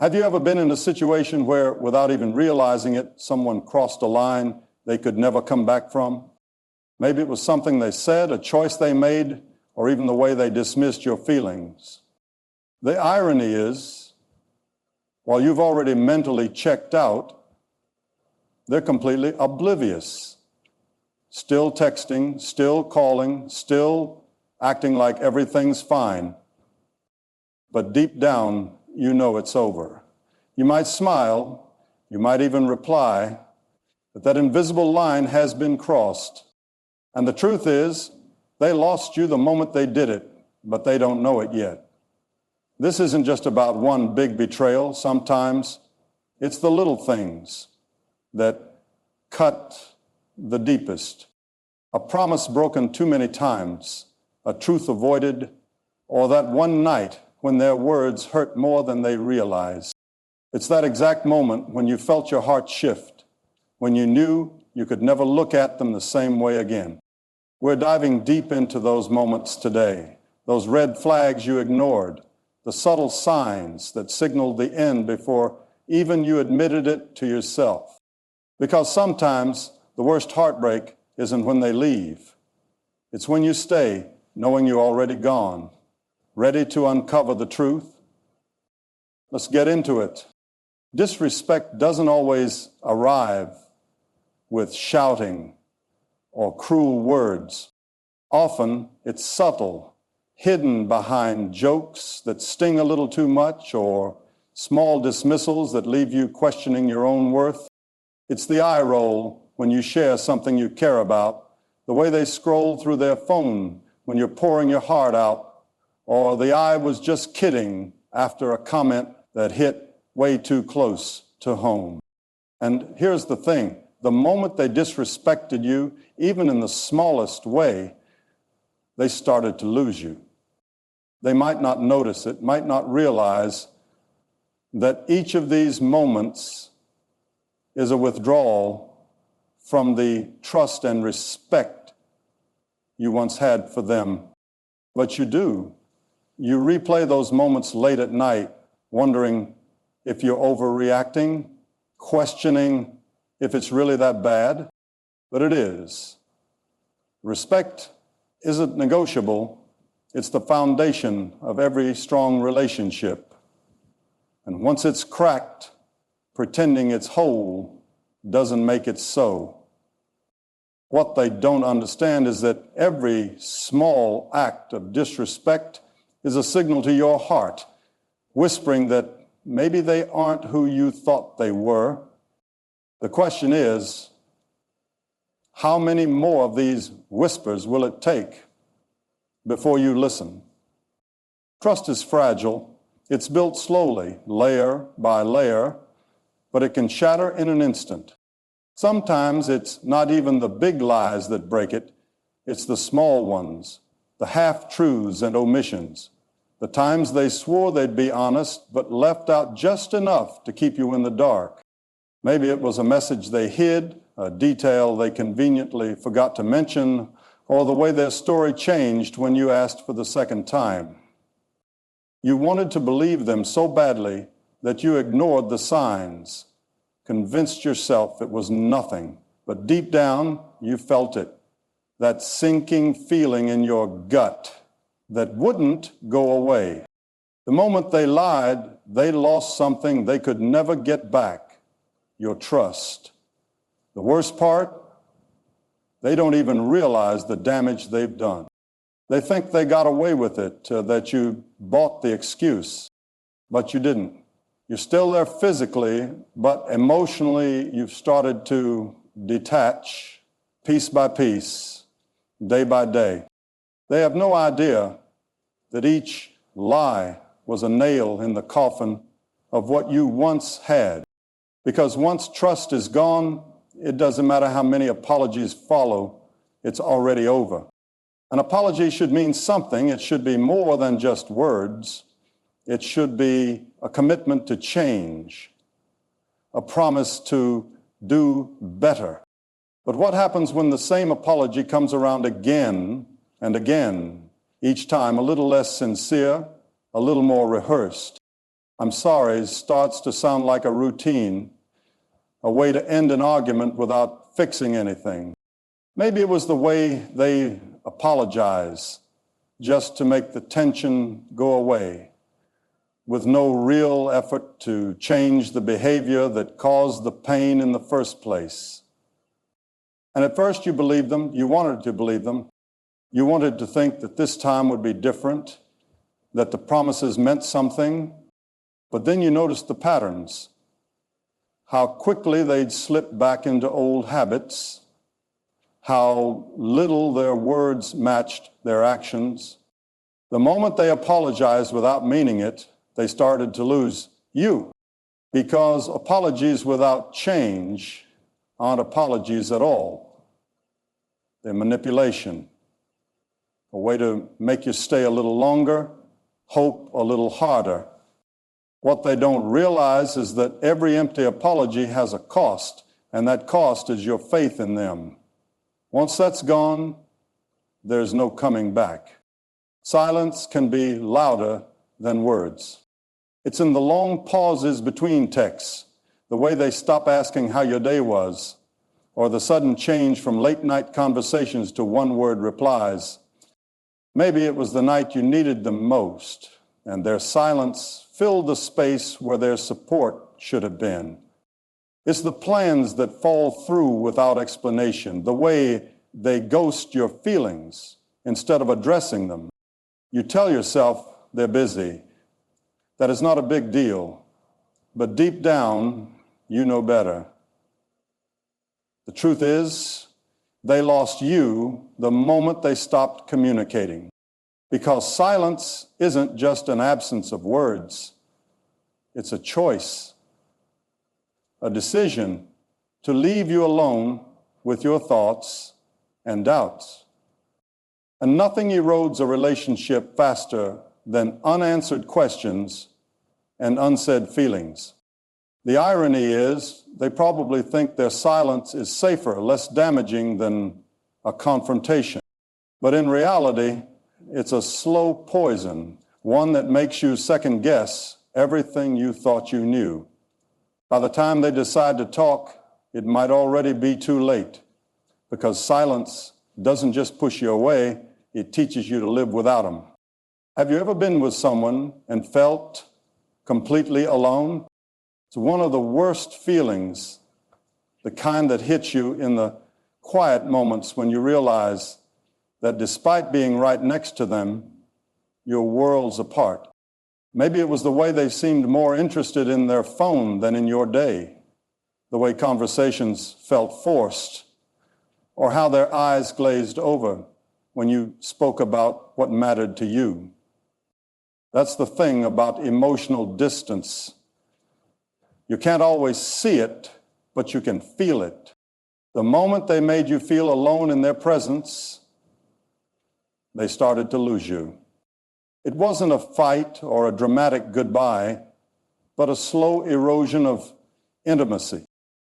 Have you ever been in a situation where, without even realizing it, someone crossed a line they could never come back from? Maybe it was something they said, a choice they made, or even the way they dismissed your feelings. The irony is, while you've already mentally checked out, they're completely oblivious. Still texting, still calling, still acting like everything's fine. But deep down, you know it's over. You might smile, you might even reply, but that invisible line has been crossed. And the truth is, they lost you the moment they did it, but they don't know it yet. This isn't just about one big betrayal. Sometimes it's the little things that cut the deepest. A promise broken too many times, a truth avoided, or that one night when their words hurt more than they realized. It's that exact moment when you felt your heart shift, when you knew you could never look at them the same way again. We're diving deep into those moments today, those red flags you ignored, the subtle signs that signaled the end before even you admitted it to yourself. Because sometimes the worst heartbreak isn't when they leave. It's when you stay, knowing you're already gone, ready to uncover the truth. Let's get into it. Disrespect doesn't always arrive with shouting or cruel words. Often it's subtle, hidden behind jokes that sting a little too much or small dismissals that leave you questioning your own worth. It's the eye roll when you share something you care about, the way they scroll through their phone when you're pouring your heart out, or the "I was just kidding" after a comment that hit way too close to home. And here's the thing, the moment they disrespected you, even in the smallest way, they started to lose you. They might not notice it, might not realize that each of these moments is a withdrawal from the trust and respect you once had for them. But you do. You replay those moments late at night, wondering if you're overreacting, questioning if it's really that bad, but it is. Respect isn't negotiable. It's the foundation of every strong relationship. And once it's cracked, pretending it's whole doesn't make it so. What they don't understand is that every small act of disrespect is a signal to your heart, whispering that maybe they aren't who you thought they were. The question is, how many more of these whispers will it take before you listen? Trust is fragile. It's built slowly, layer by layer, but it can shatter in an instant. Sometimes it's not even the big lies that break it. It's the small ones, the half-truths and omissions, the times they swore they'd be honest but left out just enough to keep you in the dark. Maybe it was a message they hid, a detail they conveniently forgot to mention, or the way their story changed when you asked for the second time. You wanted to believe them so badly that you ignored the signs, convinced yourself it was nothing, but deep down you felt it, that sinking feeling in your gut that wouldn't go away. The moment they lied, they lost something they could never get back, your trust. The worst part, they don't even realize the damage they've done. They think they got away with it, that you bought the excuse, but you didn't. You're still there physically, but emotionally you've started to detach piece by piece, day by day. They have no idea that each lie was a nail in the coffin of what you once had. Because once trust is gone, it doesn't matter how many apologies follow, it's already over. An apology should mean something. It should be more than just words. It should be a commitment to change, a promise to do better. But what happens when the same apology comes around again and again, each time a little less sincere, a little more rehearsed? "I'm sorry" starts to sound like a routine, a way to end an argument without fixing anything. Maybe it was the way they apologize just to make the tension go away, with no real effort to change the behavior that caused the pain in the first place. And at first you believed them, you wanted to believe them, you wanted to think that this time would be different, that the promises meant something, but then you noticed the patterns, how quickly they'd slip back into old habits, how little their words matched their actions. The moment they apologized without meaning it, they started to lose you, because apologies without change aren't apologies at all. They're manipulation, a way to make you stay a little longer, hope a little harder. What they don't realize is that every empty apology has a cost, and that cost is your faith in them. Once that's gone, there's no coming back. Silence can be louder than words. It's in the long pauses between texts, the way they stop asking how your day was, or the sudden change from late-night conversations to one-word replies. Maybe it was the night you needed them most, and their silence filled the space where their support should have been. It's the plans that fall through without explanation, the way they ghost your feelings instead of addressing them. You tell yourself they're busy, that it's not a big deal, but deep down, you know better. The truth is, they lost you the moment they stopped communicating, because silence isn't just an absence of words. It's a choice, a decision to leave you alone with your thoughts and doubts. And nothing erodes a relationship faster than unanswered questions and unsaid feelings. The irony is, they probably think their silence is safer, less damaging than a confrontation. But in reality, it's a slow poison, one that makes you second guess everything you thought you knew. By the time they decide to talk, it might already be too late, because silence doesn't just push you away, it teaches you to live without them. Have you ever been with someone and felt completely alone? It's one of the worst feelings, the kind that hits you in the quiet moments when you realize that despite being right next to them, you're worlds apart. Maybe it was the way they seemed more interested in their phone than in your day, the way conversations felt forced, or how their eyes glazed over when you spoke about what mattered to you. That's the thing about emotional distance. You can't always see it, but you can feel it. The moment they made you feel alone in their presence, they started to lose you. It wasn't a fight or a dramatic goodbye, but a slow erosion of intimacy.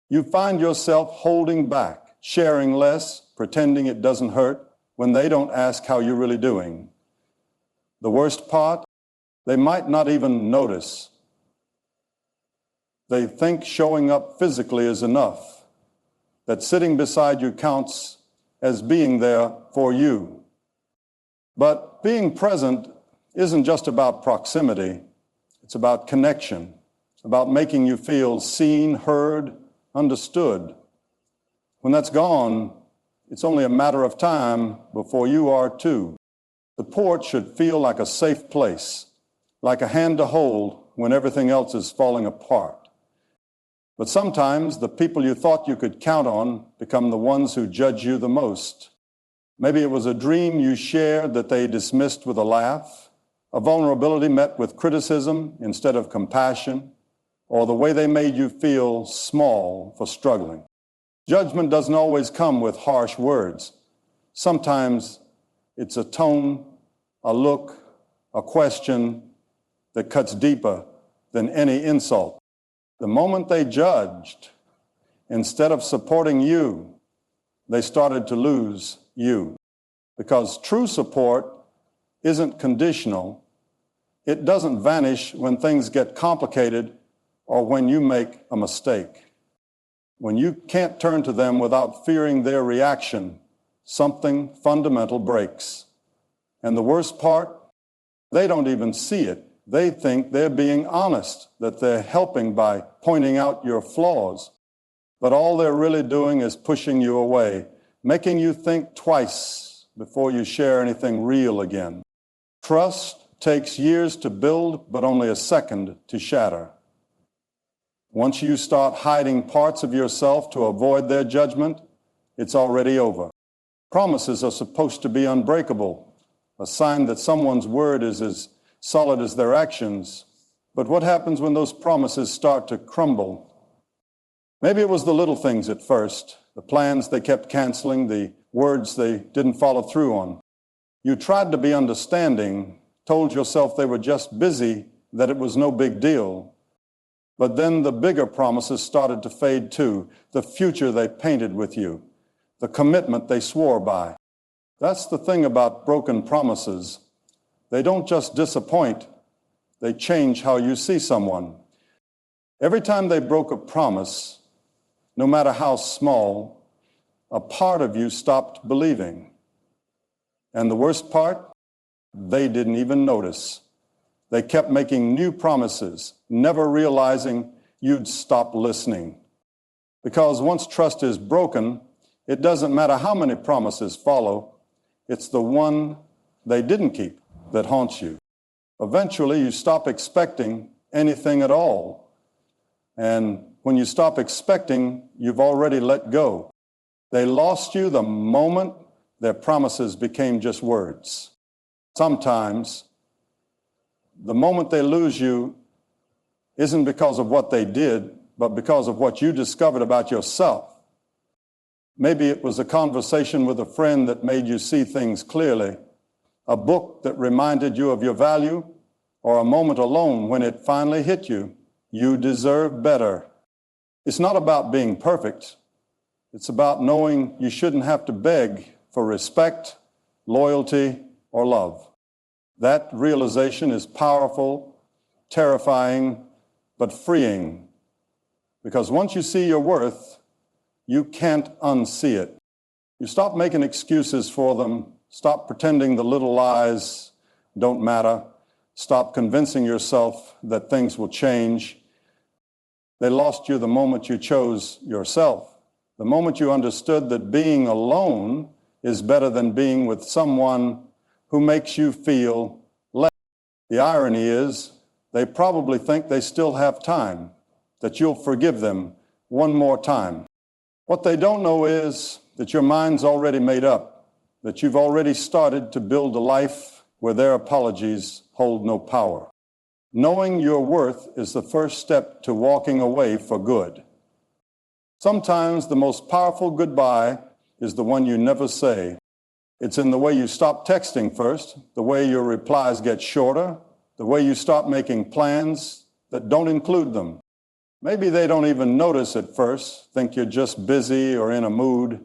You find yourself holding back, sharing less, pretending it doesn't hurt when they don't ask how you're really doing. The worst part, they might not even notice. They think showing up physically is enough, that sitting beside you counts as being there for you. But being present isn't just about proximity, it's about connection, about making you feel seen, heard, understood. When that's gone, it's only a matter of time before you are too. The porch should feel like a safe place, like a hand to hold when everything else is falling apart. But sometimes the people you thought you could count on become the ones who judge you the most. Maybe it was a dream you shared that they dismissed with a laugh, a vulnerability met with criticism instead of compassion, or the way they made you feel small for struggling. Judgment doesn't always come with harsh words. Sometimes it's a tone, a look, a question that cuts deeper than any insult. The moment they judged, instead of supporting you, they started to lose you. Because true support isn't conditional, It doesn't vanish when things get complicated or when you make a mistake. When you can't turn to them without fearing their reaction, something fundamental breaks. And the worst part, they don't even see it. They think they're being honest, that they're helping by pointing out your flaws. But all they're really doing is pushing you away, making you think twice before you share anything real again. Trust takes years to build, but only a second to shatter. Once you start hiding parts of yourself to avoid their judgment, it's already over. Promises are supposed to be unbreakable, a sign that someone's word is as solid as their actions. But what happens when those promises start to crumble? Maybe it was the little things at first, the plans they kept canceling, the words they didn't follow through on. You tried to be understanding, told yourself they were just busy, that it was no big deal. But then the bigger promises started to fade too, the future they painted with you, the commitment they swore by. That's the thing about broken promises. They don't just disappoint, they change how you see someone. Every time they broke a promise, no matter how small, a part of you stopped believing. And the worst part, they didn't even notice. They kept making new promises, never realizing you'd stop listening. Because once trust is broken, it doesn't matter how many promises follow, it's the one they didn't keep that haunts you. Eventually, you stop expecting anything at all. And when you stop expecting, you've already let go. They lost you the moment their promises became just words. Sometimes, the moment they lose you isn't because of what they did, but because of what you discovered about yourself. Maybe it was a conversation with a friend that made you see things clearly, a book that reminded you of your value, or a moment alone when it finally hit you. You deserve better. It's not about being perfect. It's about knowing you shouldn't have to beg for respect, loyalty, or love. That realization is powerful, terrifying, but freeing. Because once you see your worth, you can't unsee it. You stop making excuses for them, stop pretending the little lies don't matter, stop convincing yourself that things will change. They lost you the moment you chose yourself, the moment you understood that being alone is better than being with someone who makes you feel less. The irony is, they probably think they still have time, that you'll forgive them one more time. What they don't know is that your mind's already made up, that you've already started to build a life where their apologies hold no power. Knowing your worth is the first step to walking away for good. Sometimes the most powerful goodbye is the one you never say. It's in the way you stop texting first, the way your replies get shorter, the way you stop making plans that don't include them. Maybe they don't even notice at first, think you're just busy or in a mood,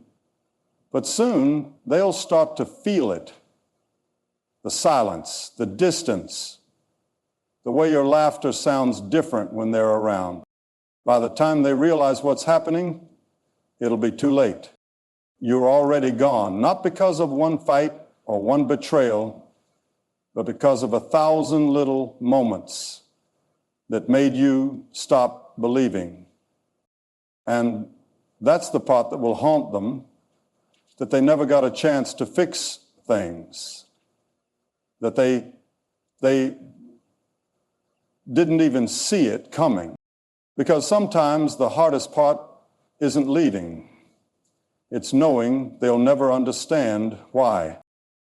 but soon they'll start to feel it. The silence, the distance, the way your laughter sounds different when they're around. By the time they realize what's happening, it'll be too late. You're already gone, not because of one fight or one betrayal, but because of 1,000 little moments that made you stop believing. And that's the part that will haunt them, that they never got a chance to fix things, that they didn't even see it coming. Because sometimes the hardest part isn't leaving. It's knowing they'll never understand why.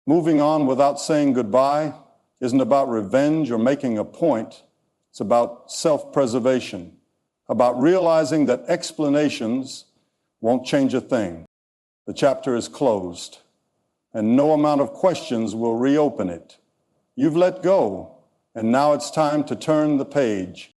Moving on without saying goodbye isn't about revenge or making a point. It's about self-preservation, about realizing that explanations won't change a thing. The chapter is closed, and no amount of questions will reopen it. You've let go, and now it's time to turn the page.